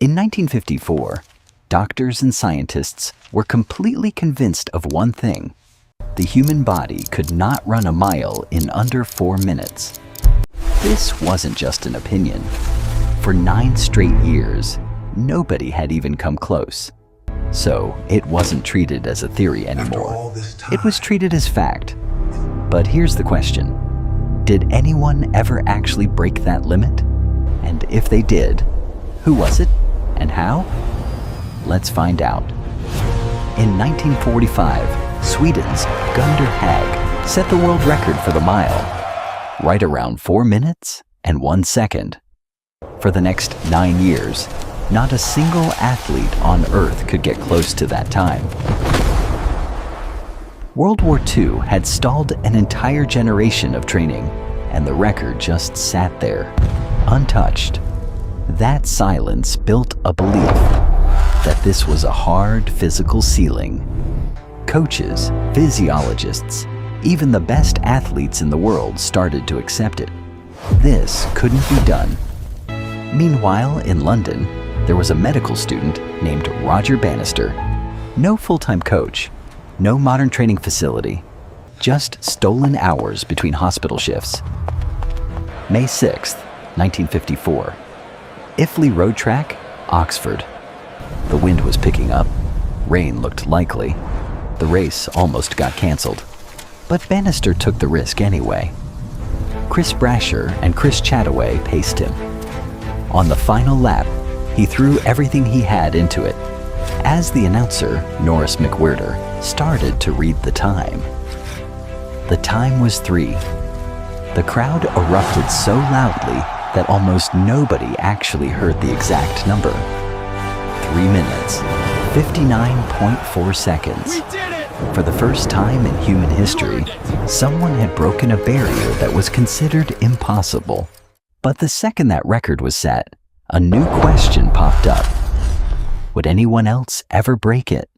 In 1954, doctors and scientists were completely convinced of one thing: the human body could not run a mile in under 4 minutes. This wasn't just an opinion. For 9 straight years, nobody had even come close. So it wasn't treated as a theory anymore. It was treated as fact. But here's the question: did anyone ever actually break that limit? And if they did, who was it and how? Let's find out. In 1945, Sweden's Gunder Hägg set the world record for the mile, right around 4 minutes and 1 second. For the next 9 years, not a single athlete on Earth could get close to that time. World War II had stalled an entire generation of training, and the record just sat there, untouched. That silence built a belief that this was a hard physical ceiling. Coaches, physiologists, even the best athletes in the world started to accept it. This couldn't be done. Meanwhile, in London, there was a medical student named Roger Bannister. No full-time coach, no modern training facility, just stolen hours between hospital shifts. May 6th, 1954. Iffley Road Track, Oxford. The wind was picking up. Rain looked likely. The race almost got cancelled. But Bannister took the risk anyway. Chris Brasher and Chris Chataway paced him. On the final lap, he threw everything he had into it. As the announcer, Norris McWhirter, started to read the time. The time was 3. The crowd erupted so loudly that almost nobody actually heard the exact number. 3 minutes, 59.4 seconds. We did it! For the first time in human history, someone had broken a barrier that was considered impossible. But the second that record was set, a new question popped up. Would anyone else ever break it?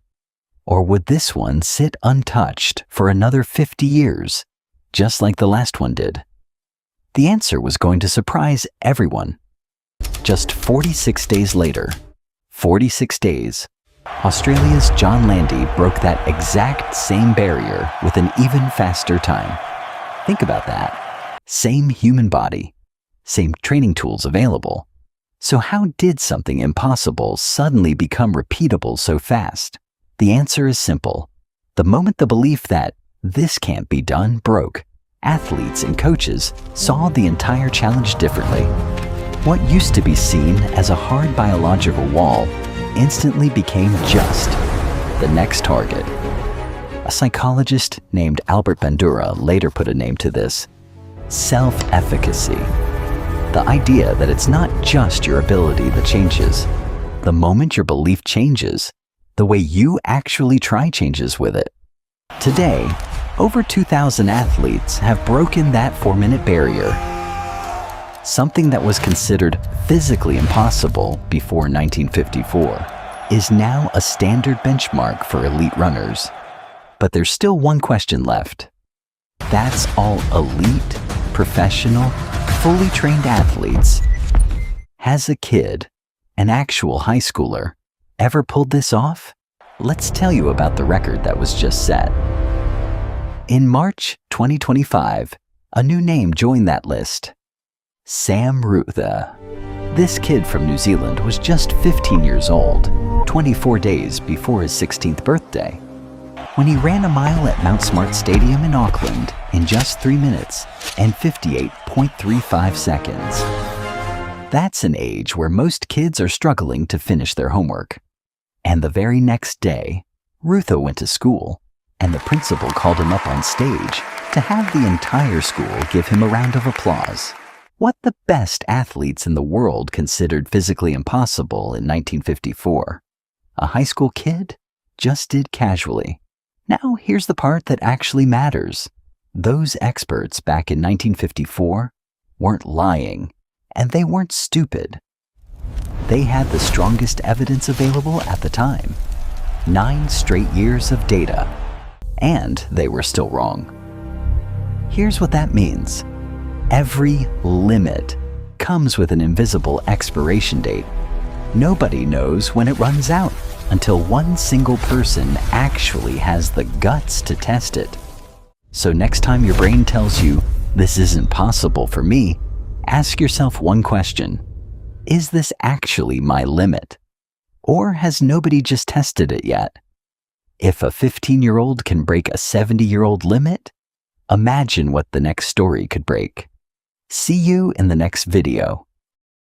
Or would this one sit untouched for another 50 years, just like the last one did? The answer was going to surprise everyone. Just 46 days later, 46 days, Australia's John Landy broke that exact same barrier with an even faster time. Think about that. Same human body, same training tools available. So how did something impossible suddenly become repeatable so fast? The answer is simple. The moment the belief that this can't be done broke, athletes and coaches saw the entire challenge differently. What used to be seen as a hard biological wall instantly became just the next target. A psychologist named Albert Bandura later put a name to this: self-efficacy. The idea that it's not just your ability that changes. The moment your belief changes, the way you actually try changes with it. Today, over 2,000 athletes have broken that 4-minute barrier. Something that was considered physically impossible before 1954 is now a standard benchmark for elite runners. But there's still one question left. That's all elite, professional, fully trained athletes. Has a kid, an actual high schooler, ever pulled this off? Let's tell you about the record that was just set. In March 2025, a new name joined that list: Sam Ruther. This kid from New Zealand was just 15 years old, 24 days before his 16th birthday, when he ran a mile at Mount Smart Stadium in Auckland in just 3 minutes and 58.35 seconds. That's an age where most kids are struggling to finish their homework. And the very next day, Ruther went to school, and the principal called him up on stage to have the entire school give him a round of applause. What the best athletes in the world considered physically impossible in 1954, a high school kid just did casually. Now here's the part that actually matters. Those experts back in 1954 weren't lying, and they weren't stupid. They had the strongest evidence available at the time. 9 straight years of data, and they were still wrong. Here's what that means. Every limit comes with an invisible expiration date. Nobody knows when it runs out until one single person actually has the guts to test it. So next time your brain tells you, "This isn't possible for me," ask yourself one question. Is this actually my limit? Or has nobody just tested it yet? If a 15-year-old can break a 70-year-old limit, imagine what the next story could break. See you in the next video.